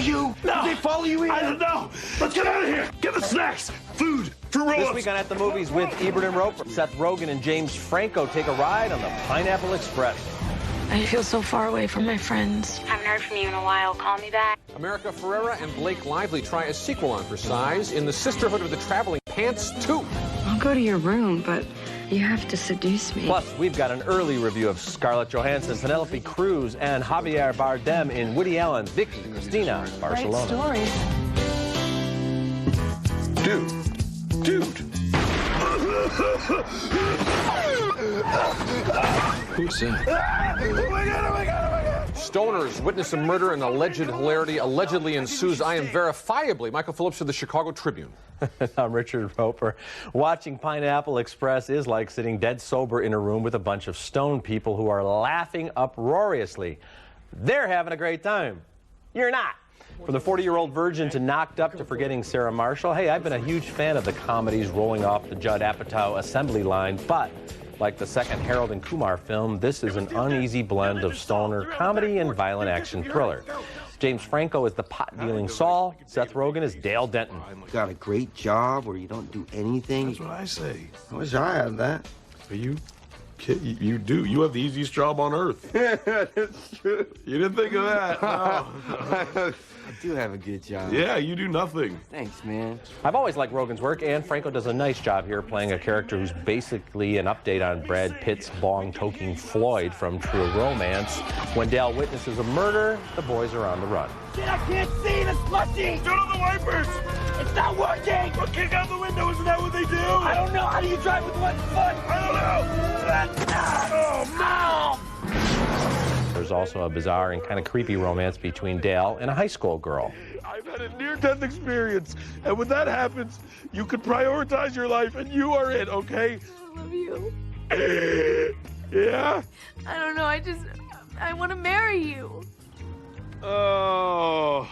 you? No. Did they follow you in? I don't know. Let's get out of here. Get the snacks. Food for roll-ups. This week on At the Movies with Ebert and Roeper, Seth Rogen and James Franco take a ride on the Pineapple Express. I feel so far away from my friends. Haven't heard from you in a while. Call me back. America Ferrera and Blake Lively try a sequel on for size in the Sisterhood of the Traveling Pants 2. I'll go to your room, but you have to seduce me. Plus, we've got an early review of Scarlett Johansson, Penelope Cruz, and Javier Bardem in Woody Allen's Vicky, Cristina, Barcelona. Great story. Dude. Who's that? Oh my God. Stoners witness a murder and alleged hilarity allegedly ensues. I am verifiably Michael Phillips of the Chicago Tribune. I'm Richard Roeper. Watching Pineapple Express is like sitting dead sober in a room with a bunch of stoned people who are laughing uproariously. They're having a great time. You're not. From the 40-year-old virgin to Knocked Up to Forgetting Sarah Marshall, hey, I've been a huge fan of the comedies rolling off the Judd Apatow assembly line, but like the second Harold and Kumar film, this is an uneasy blend of stoner comedy and violent action thriller. James Franco is the pot-dealing Saul. Seth Rogen is Dale Denton. Got a great job where you don't do anything. That's what I say. I wish I had that. You do. You have the easiest job on earth. That's true. You didn't think of that. No. I do have a good job. Yeah, you do nothing. Thanks, man. I've always liked Rogen's work, and Franco does a nice job here playing a character who's basically an update on Brad Pitt's bong-toking Floyd from True Romance. When Dale witnesses a murder, the boys are on the run. I can't see the slushy. Turn on the wipers. It's not working. Well, kick out the window. Isn't that what they do? I don't know. How do you drive with one foot? I don't know. Oh, There's also a bizarre and kind of creepy romance between Dale and a high school girl. I've had a near-death experience, and when that happens, you can prioritize your life, and you are it, okay? I love you. Yeah? I don't know, I want to marry you. Oh,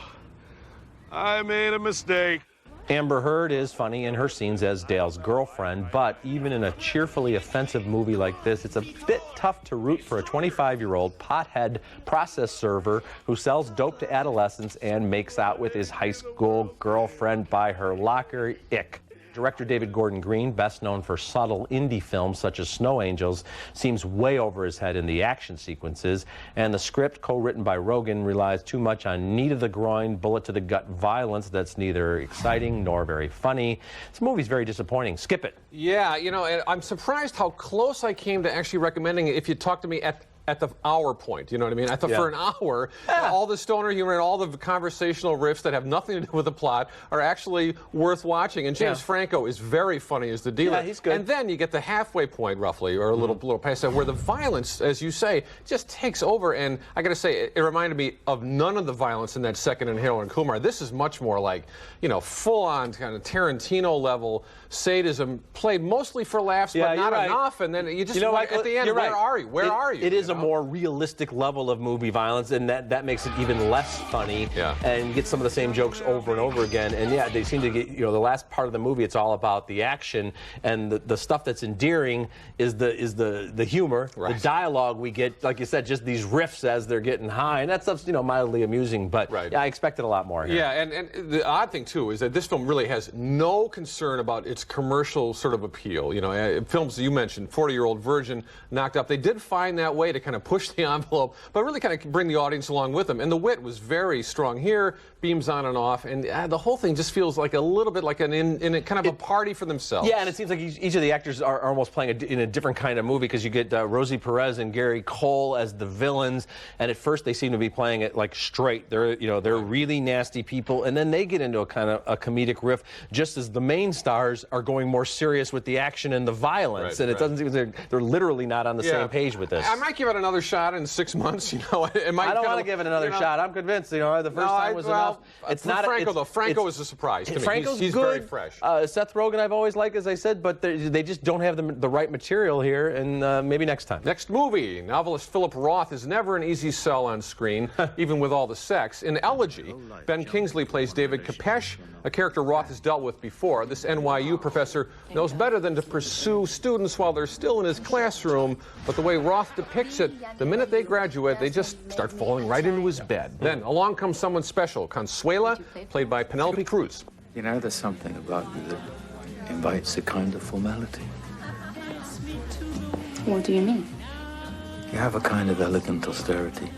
I made a mistake. Amber Heard is funny in her scenes as Dale's girlfriend, but even in a cheerfully offensive movie like this, it's a bit tough to root for a 25-year-old pothead process server who sells dope to adolescents and makes out with his high school girlfriend by her locker. Ick. Director David Gordon Green, best known for subtle indie films such as Snow Angels, seems way over his head in the action sequences, and the script, co-written by Rogen, relies too much on knee-to-the-groin, bullet-to-the-gut violence that's neither exciting nor very funny. This movie's very disappointing. Skip it. Yeah, you know, and I'm surprised how close I came to actually recommending it if you talked to me at the hour point, you know what I mean? I thought for an hour, all the stoner humor and all the conversational riffs that have nothing to do with the plot are actually worth watching. And James Franco is very funny as the dealer. Yeah, he's good. And then you get the halfway point, roughly, or a little past that, where the violence, as you say, just takes over. And I got to say, it reminded me of none of the violence in that second in Harold and Kumar. This is much more like, you know, full-on kind of Tarantino-level sadism, played mostly for laughs, but not enough. And then you just, at the end, where are you? Where are you? It is a more realistic level of movie violence, and that makes it even less funny. And you get some of the same jokes over and over again. And yeah, they seem to get, you know, the last part of the movie, it's all about the action, and the stuff that's endearing is the humor, the dialogue we get, like you said, just these riffs as they're getting high, and that stuff's, you know, mildly amusing. But yeah, I expected a lot more here. Yeah, and the odd thing too is that this film really has no concern about its commercial sort of appeal. You know, films you mentioned, 40-Year-Old Virgin, Knocked Up, they did find that way to kind of push the envelope, but really kind of bring the audience along with them. And the wit was very strong here, beams on and off, and the whole thing just feels like a little bit like in a kind of a party for themselves. Yeah, and it seems like each of the actors are almost playing in a different kind of movie, because you get Rosie Perez and Gary Cole as the villains, and at first they seem to be playing it like straight. They're really nasty people, and then they get into a kind of a comedic riff, just as the main stars are going more serious with the action and the violence, and it doesn't seem they're literally not on the same page with this. I might give it another shot in 6 months. You know, it might. I don't want to give it another shot. I'm convinced. You know, the first time was enough. It's not Franco though. Franco is a surprise to me. Franco's he's good. Very fresh. Seth Rogen, I've always liked, as I said, but they just don't have the right material here, and maybe next time. Next movie, novelist Philip Roth is never an easy sell on screen, even with all the sex. In Elegy, Ben Kingsley plays David Kopesh, a character Roth has dealt with before. This NYU professor knows better than to pursue students while they're still in his classroom, but the way Roth depicts face it, the minute they graduate, they just start falling right into his bed. Then along comes someone special, Consuela, played by Penelope Cruz. You know, there's something about you that invites a kind of formality. What do you mean? You have a kind of elegant austerity.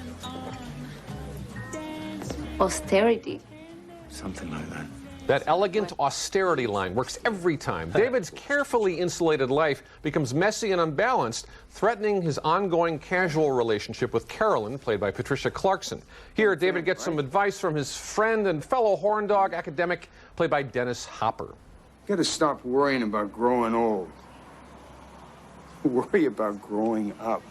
Austerity. Something like that. That elegant austerity line works every time. David's carefully insulated life becomes messy and unbalanced, threatening his ongoing casual relationship with Carolyn, played by Patricia Clarkson. Here, David gets some advice from his friend and fellow horn dog academic, played by Dennis Hopper. You gotta stop worrying about growing old. Worry about growing up.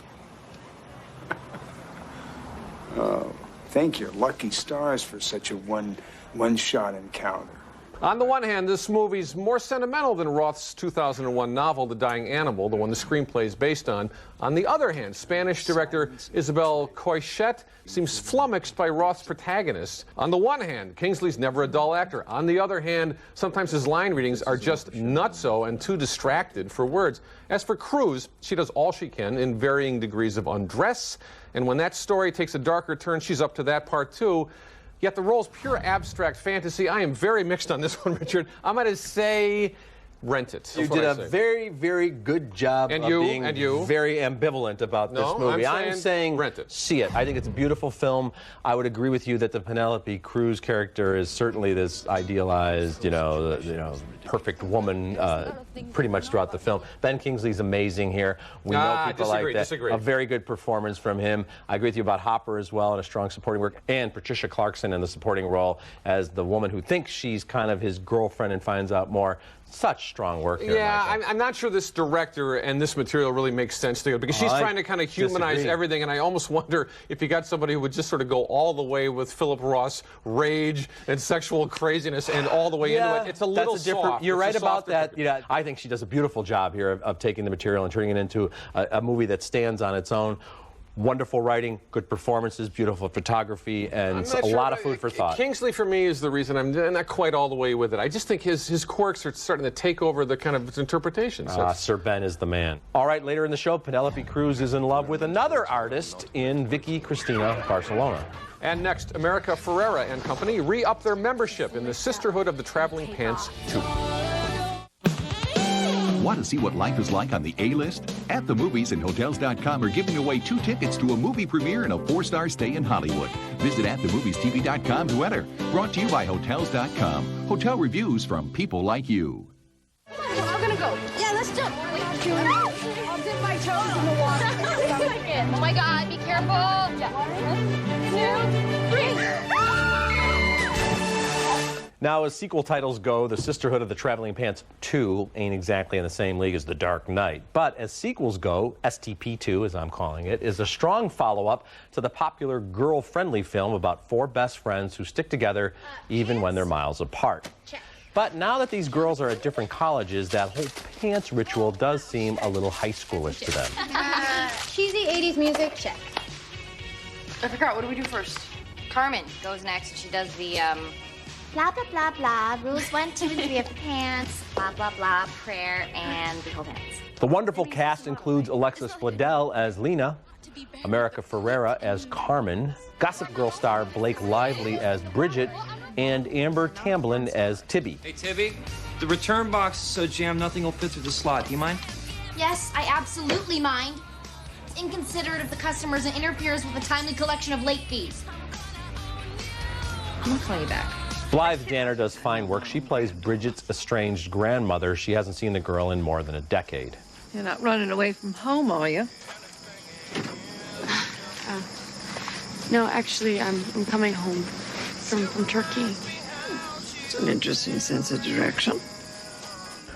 Oh, thank your lucky stars for such a one-shot encounter. On the one hand, this movie's more sentimental than Roth's 2001 novel, The Dying Animal, the one the screenplay is based on. On the other hand, Spanish director Isabel Coixet seems flummoxed by Roth's protagonist. On the one hand, Kingsley's never a dull actor. On the other hand, sometimes his line readings are just nutso and too distracted for words. As for Cruz, she does all she can in varying degrees of undress, and when that story takes a darker turn, she's up to that part too. Yet the role's pure abstract fantasy. I am very mixed on this one, Richard. I'm going to say rent it. You did a very, very good job of being very ambivalent about this movie. I'm saying rent it. See it. I think it's a beautiful film. I would agree with you that the Penelope Cruz character is certainly this idealized, perfect woman pretty much throughout the film. Ben Kingsley's amazing here. We know people like that. A very good performance from him. I agree with you about Hopper as well, and a strong supporting work. And Patricia Clarkson in the supporting role as the woman who thinks she's kind of his girlfriend and finds out more. Such strong work here. Yeah, I'm not sure this director and this material really makes sense together, because she's trying to kind of humanize everything, and I almost wonder if you got somebody who would just sort of go all the way with Philip Ross rage and sexual craziness and all the way into it. It's a little soft. You're right about that. Yeah, I think she does a beautiful job here of taking the material and turning it into a movie that stands on its own. Wonderful writing, good performances, beautiful photography, and a lot of food for thought. Kingsley, for me, is the reason I'm not quite all the way with it. I just think his quirks are starting to take over the kind of interpretations. Sir Ben is the man. All right, later in the show, Penelope Cruz is in love with another artist in Vicky, Cristina, Barcelona. And next, America Ferrera and company re-up their membership in the Sisterhood of the Traveling Pants 2. Want to see what life is like on the A-list? At the Movies and Hotels.com are giving away 2 tickets to a movie premiere and a 4-star stay in Hollywood. Visit atthemoviestv.com to enter. Brought to you by Hotels.com. Hotel reviews from people like you. I'm gonna go. Yeah, let's jump. Wait, I'll dip my toes in the water. Oh my God, be careful. Yeah. 1, 2, 3. Now, as sequel titles go, The Sisterhood of the Traveling Pants 2 ain't exactly in the same league as The Dark Knight. But as sequels go, STP2, as I'm calling it, is a strong follow-up to the popular girl-friendly film about 4 best friends who stick together even when they're miles apart. But now that these girls are at different colleges, that whole pants ritual does seem a little high schoolish to them. Cheesy 80s music, check. I forgot, what do we do first? Carmen goes next. She does the, blah, blah, blah, blah, rules 1, 2, and 3 of the pants, blah, blah, blah, prayer, and the whole dance. The wonderful cast includes Alexis Bledel as Lena, America Ferrera as Carmen, Gossip Girl star Blake Lively as Bridget, and Amber Tamblyn as Tibby. Hey, Tibby, the return box is so jammed nothing will fit through the slot. Do you mind? Yes, I absolutely mind. It's inconsiderate of the customers and interferes with the timely collection of late fees. I'm gonna call you back. Blythe Danner does fine work. She plays Bridget's estranged grandmother. She hasn't seen the girl in more than a decade. You're not running away from home, are you? No, actually, I'm coming home from Turkey. It's an interesting sense of direction.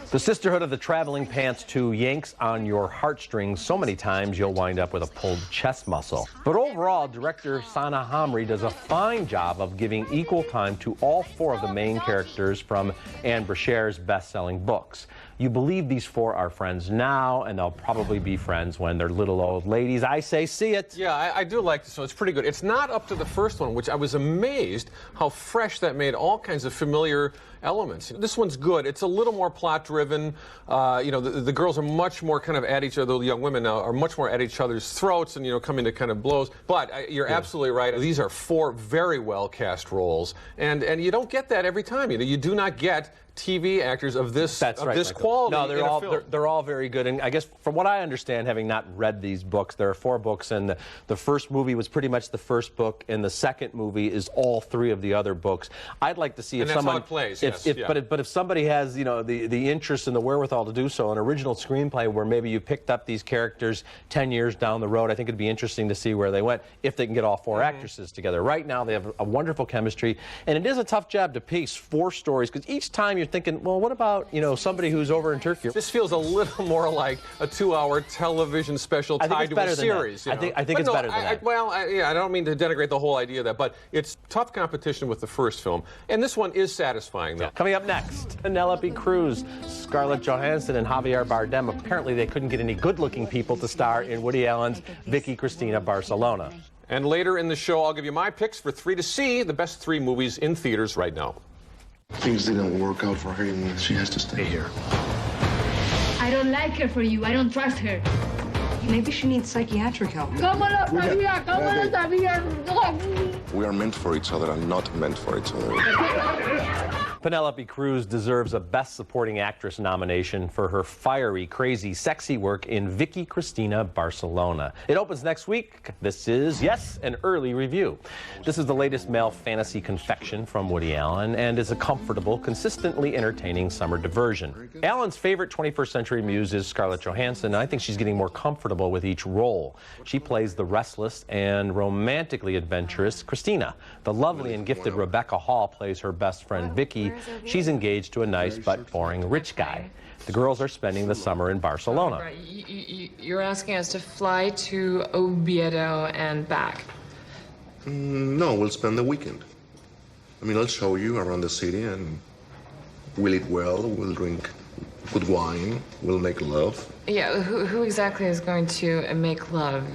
The Sisterhood of the Traveling Pants 2 yanks on your heartstrings so many times you'll wind up with a pulled chest muscle. But overall, director Sana Hamri does a fine job of giving equal time to all 4 of the main characters from Anne Brashare's best-selling books. You believe these four are friends now, and they'll probably be friends when they're little old ladies. I say see it. Yeah, I do like this one. It's pretty good. It's not up to the first one, which I was amazed how fresh that made all kinds of familiar elements. This one's good. It's a little more plot-driven. You know, the girls are much more kind of at each other, the young women now are much more at each other's throats and, you know, coming to kind of blows. But you're absolutely right. These are four very well-cast roles, and you don't get that every time. You know, you do not get TV actors of this quality. No, they're all very good. And I guess from what I understand, having not read these books, there are 4 books, and the first movie was pretty much the first book, and the second movie is all 3 of the other books. I'd like to see if someone, how it plays. But if somebody has, you know, the interest and the wherewithal to do so, an original screenplay where maybe you picked up these characters 10 years down the road, I think it'd be interesting to see where they went if they can get all 4 actresses together. Right now, they have a wonderful chemistry, and it is a tough job to pace 4 stories because each time you're thinking, well, what about, you know, somebody who's over in Turkey? This feels a little more like a 2-hour television special tied to a series. I think it's better than that. I don't mean to denigrate the whole idea of that, but it's tough competition with the first film, and this one is satisfying, though. Coming up next, Penelope Cruz, Scarlett Johansson, and Javier Bardem. Apparently, they couldn't get any good-looking people to star in Woody Allen's Vicky, Cristina, Barcelona. And later in the show, I'll give you my picks for 3 to see, the best 3 movies in theaters right now. Things didn't work out for her, and she has to stay here. I don't like her for you. I don't trust her. Maybe she needs psychiatric help. We are meant for each other and not meant for each other. Penelope Cruz deserves a Best Supporting Actress nomination for her fiery, crazy, sexy work in Vicky, Cristina, Barcelona. It opens next week. This is, yes, an early review. This is the latest male fantasy confection from Woody Allen and is a comfortable, consistently entertaining summer diversion. Allen's favorite 21st century muse is Scarlett Johansson, and I think she's getting more comfortable with each role. She plays the restless and romantically adventurous Cristina. The lovely and gifted Rebecca Hall plays her best friend Vicky. She's engaged to a nice but boring rich guy. The girls are spending the summer in Barcelona. Right. You're asking us to fly to Oviedo and back? No, we'll spend the weekend. I mean, I'll show you around the city, and we'll eat well, we'll drink good wine, we'll make love. Yeah, who exactly is going to make love?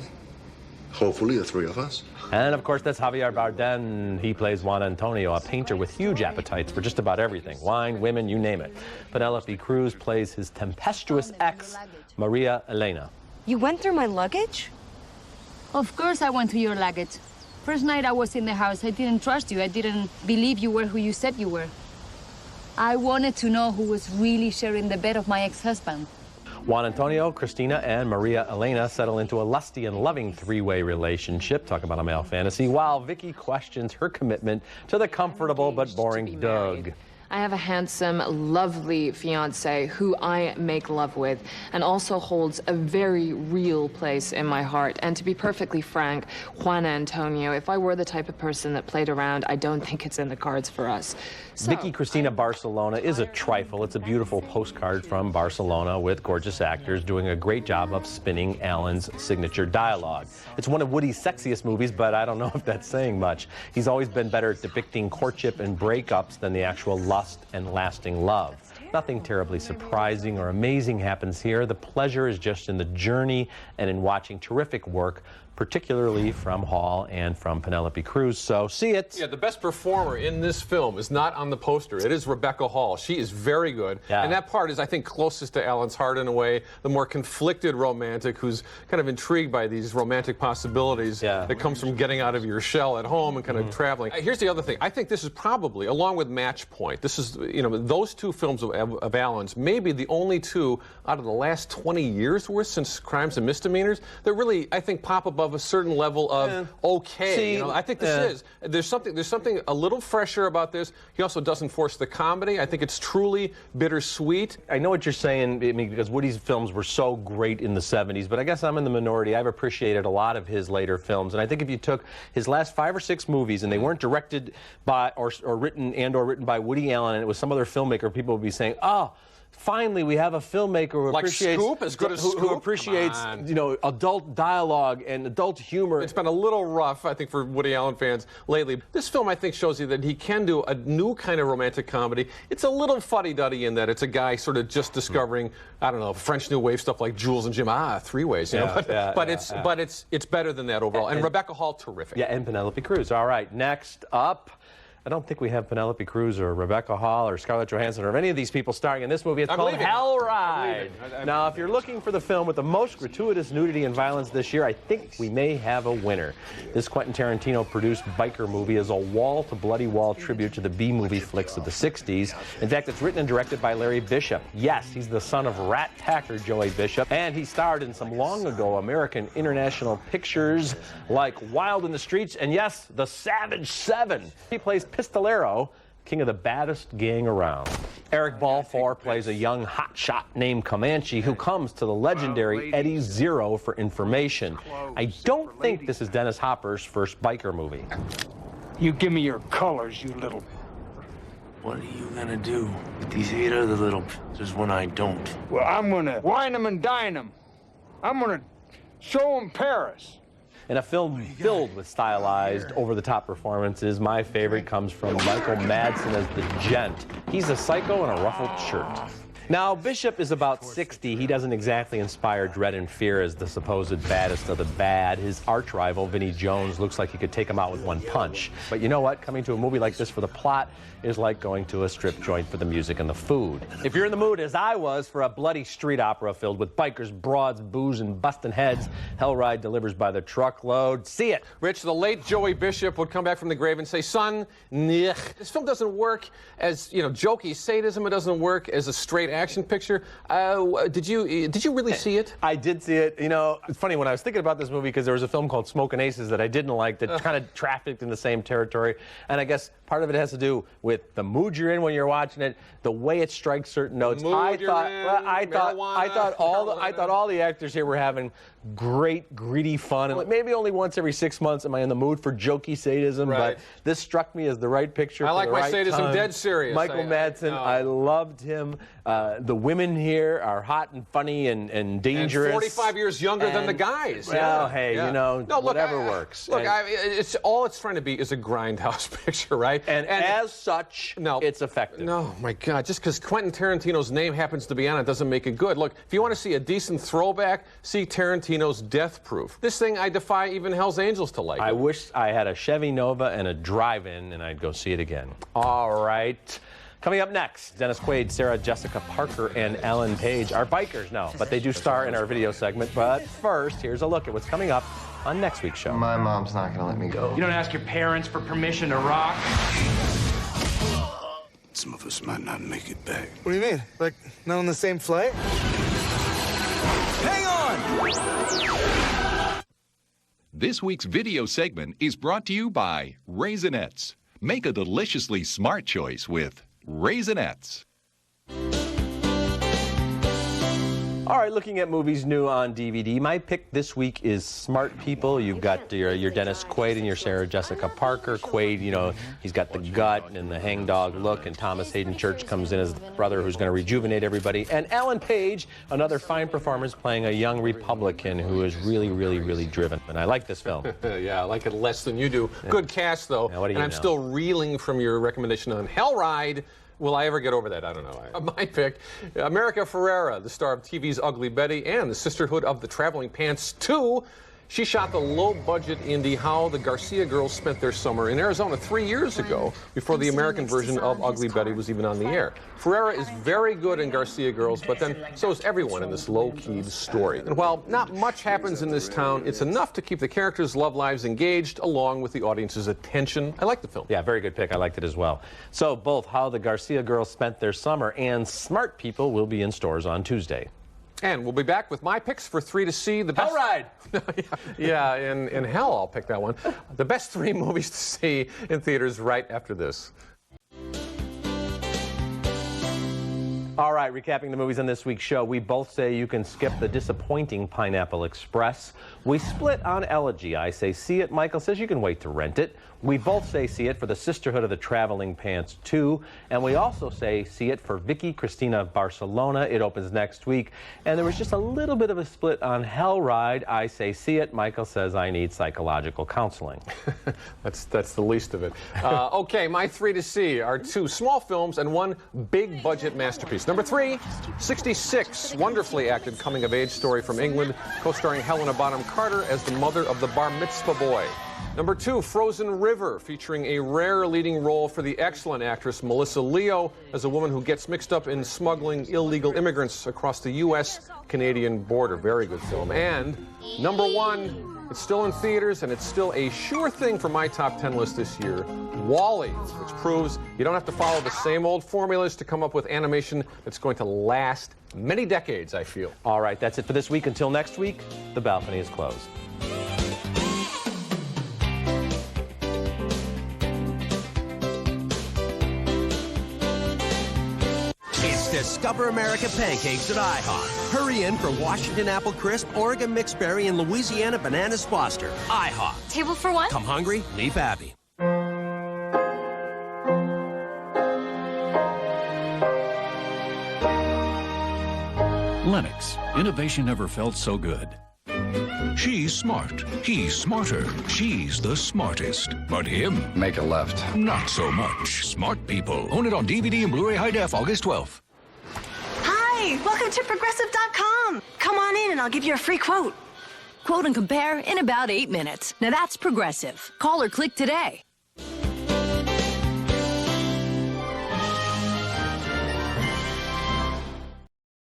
Hopefully the 3 of us. And of course, that's Javier Bardem. He plays Juan Antonio, a painter with huge appetites for just about everything. Wine, women, you name it. Penelope Cruz plays his tempestuous ex, Maria Elena. You went through my luggage? Of course I went through your luggage. First night I was in the house, I didn't trust you. I didn't believe you were who you said you were. I wanted to know who was really sharing the bed of my ex-husband. Juan Antonio, Cristina, and Maria Elena settle into a lusty and loving 3-way relationship, talk about a male fantasy, while Vicky questions her commitment to the comfortable but boring Doug. I have a handsome, lovely fiance who I make love with and also holds a very real place in my heart. And to be perfectly frank, Juan Antonio, if I were the type of person that played around, I don't think it's in the cards for us. So, Vicky, Cristina, Barcelona is a trifle. It's a beautiful postcard from Barcelona with gorgeous actors doing a great job of spinning Allen's signature dialogue. It's one of Woody's sexiest movies, but I don't know if that's saying much. He's always been better at depicting courtship and breakups than the actual lust and lasting love. Nothing terribly surprising or amazing happens here. The pleasure is just in the journey and in watching terrific work, particularly from Hall and from Penelope Cruz. So see it. Yeah, the best performer in this film is not on the poster. It is Rebecca Hall. She is very good. Yeah. And that part is, I think, closest to Allen's heart in a way. The more conflicted romantic who's kind of intrigued by these romantic possibilities that comes from getting out of your shell at home and kind of traveling. Here's the other thing. I think this is probably, along with Match Point, this is, you know, those 2 films of Allen's, maybe the only 2 out of the last 20 years worth since Crimes and Misdemeanors that really, I think, pop above a certain level of okay. See, you know, I think this is. There's something a little fresher about this. He also doesn't force the comedy. I think it's truly bittersweet. I know what you're saying, I mean, because Woody's films were so great in the 70s, but I guess I'm in the minority. I've appreciated a lot of his later films, and I think if you took his last 5 or 6 movies and they weren't directed by or written by Woody Allen, and it was some other filmmaker, people would be saying, oh, Finally, we have a filmmaker who Like appreciates Scoop, as good as who Scoop? appreciates, Come on. you know, adult dialogue and adult humor. It's been a little rough, I think, for Woody Allen fans lately. This film, I think, shows you that he can do a new kind of romantic comedy. It's a little fuddy-duddy in that it's a guy sort of just discovering, I don't know, French New Wave stuff like Jules and Jim. Three ways, you know. But it's better than that overall. And Rebecca Hall, terrific. Yeah, and Penelope Cruz. All right, next up. I don't think we have Penelope Cruz or Rebecca Hall or Scarlett Johansson or any of these people starring in this movie. It's called Hell Ride. Now, if you're looking for the film with the most gratuitous nudity and violence this year, I think we may have a winner. This Quentin Tarantino-produced biker movie is a wall-to-bloody-wall tribute to the B-movie flicks of the 60s. In fact, it's written and directed by Larry Bishop. Yes, he's the son of rat packer Joey Bishop, and he starred in some long-ago American international pictures like Wild in the Streets and, yes, The Savage Seven. He plays Pistolero, king of the baddest gang around. Eric Balfour plays a young hotshot named Comanche who comes to the legendary Eddie Zero for information. I don't think this is Dennis Hopper's first biker movie. You give me your colors, you little... What are you gonna do with these 8 other little p***s when I don't? Well, I'm gonna wine them and dine them. I'm gonna show them Paris. In a film filled with stylized, over-the-top performances, my favorite comes from Michael Madsen as the Gent. He's a psycho in a ruffled shirt. Now, Bishop is about 60. He doesn't exactly inspire dread and fear as the supposed baddest of the bad. His arch-rival, Vinnie Jones, looks like he could take him out with one punch. But you know what? Coming to a movie like this for the plot is like going to a strip joint for the music and the food. If you're in the mood, as I was, for a bloody street opera filled with bikers, broads, booze, and busting heads, Hell Ride delivers by the truckload. See it. Rich, the late Joey Bishop would come back from the grave and say, son, nich. This film doesn't work as, you know, jokey sadism. It doesn't work as a straight action picture. Did you really see it? I did see it. You know, it's funny, when I was thinking about this movie, because there was a film called Smokin' Aces that I didn't like that kind of trafficked in the same territory. And I guess part of it has to do with the mood you're in when you're watching it, the way it strikes certain notes. I thought all the actors here were having great, greedy fun. And maybe only once every 6 months am I in the mood for jokey sadism, but this struck me as the right picture. I like for the my sadism time. dead serious. Michael Madsen, I loved him. The women here are hot and funny and dangerous. And 45 years younger than the guys. Well, hey, you know, whatever works. Look, it's all it's trying to be is a grindhouse picture, right? And as such, it's effective. No, my God, just because Quentin Tarantino's name happens to be on it doesn't make it good. Look, if you want to see a decent throwback, see Tarantino's Death Proof. This thing, I defy even Hell's Angels to like. I wish I had a Chevy Nova and a drive-in, and I'd go see it again. All right. Coming up next, Dennis Quaid, Sarah Jessica Parker, and Ellen Page are bikers now, but they do star in our video segment. But first, here's a look at what's coming up on next week's show. My mom's not gonna let me go. You don't ask your parents for permission to rock? Some of us might not make it back. What do you mean? Like, not on the same flight? Hang on! This week's video segment is brought to you by Raisinets. Make a deliciously smart choice with Raisinets. All right, looking at movies new on DVD. My pick this week is Smart People. You've got your Dennis Quaid and your Sarah Jessica Parker. Quaid, you know, he's got the gut and the hangdog look, and Thomas Hayden Church comes in as the brother who's going to rejuvenate everybody. And Ellen Page, another fine performance, playing a young Republican who is really, really, really driven. And I like this film. Yeah, I like it less than you do. Yeah. Good cast, though. Now, what do you and I'm still reeling from your recommendation on Hell Ride. Will I ever get over that? I don't know. My pick, America Ferrera, the star of TV's Ugly Betty and the Sisterhood of the Traveling Pants 2. She shot the low-budget indie How the Garcia Girls Spent Their Summer in Arizona 3 years ago, before the American version of Ugly Betty was even on the air. Ferrera is very good in Garcia Girls, but then so is everyone in this low-keyed story. And while not much happens in this town, it's enough to keep the characters' love lives engaged, along with the audience's attention. I like the film. Yeah, very good pick. I liked it as well. So both How the Garcia Girls Spent Their Summer and Smart People will be in stores on Tuesday. And we'll be back with my picks for 3 to see. The best... Hell Ride! Yeah, in hell I'll pick that one. The best 3 movies to see in theaters right after this. All right, recapping the movies on this week's show, we both say you can skip the disappointing Pineapple Express. We split on Elegy. I say see it. Michael says you can wait to rent it. We both say see it for the Sisterhood of the Traveling Pants 2. And we also say see it for Vicky, Cristina of Barcelona. It opens next week. And there was just a little bit of a split on Hell Ride. I say see it. Michael says I need psychological counseling. That's the least of it. Okay, my 3 to see are 2 small films and 1 big budget masterpiece. Number 3, 66, wonderfully acted coming-of-age story from England, co-starring Helena Bonham Carter as the mother of the bar mitzvah boy. Number 2, Frozen River, featuring a rare leading role for the excellent actress Melissa Leo as a woman who gets mixed up in smuggling illegal immigrants across the U.S.-Canadian border. Very good film. And number 1, it's still in theaters, and it's still a sure thing for my top 10 list this year, WALL-E, which proves you don't have to follow the same old formulas to come up with animation that's going to last many decades, I feel. All right, that's it for this week. Until next week, the balcony is closed. Discover America pancakes at IHOP. Hurry in for Washington Apple Crisp, Oregon Mixed Berry, and Louisiana Bananas Foster. IHOP. Table for one? Come hungry, leave happy. Lennox. Innovation never felt so good. She's smart. He's smarter. She's the smartest. But him? Make a left. Not so much. Smart People. Own it on DVD and Blu-ray High Def August 12th. Hi, welcome to Progressive.com. Come on in and I'll give you a free quote. Quote and compare in about 8 minutes. Now that's Progressive. Call or click today.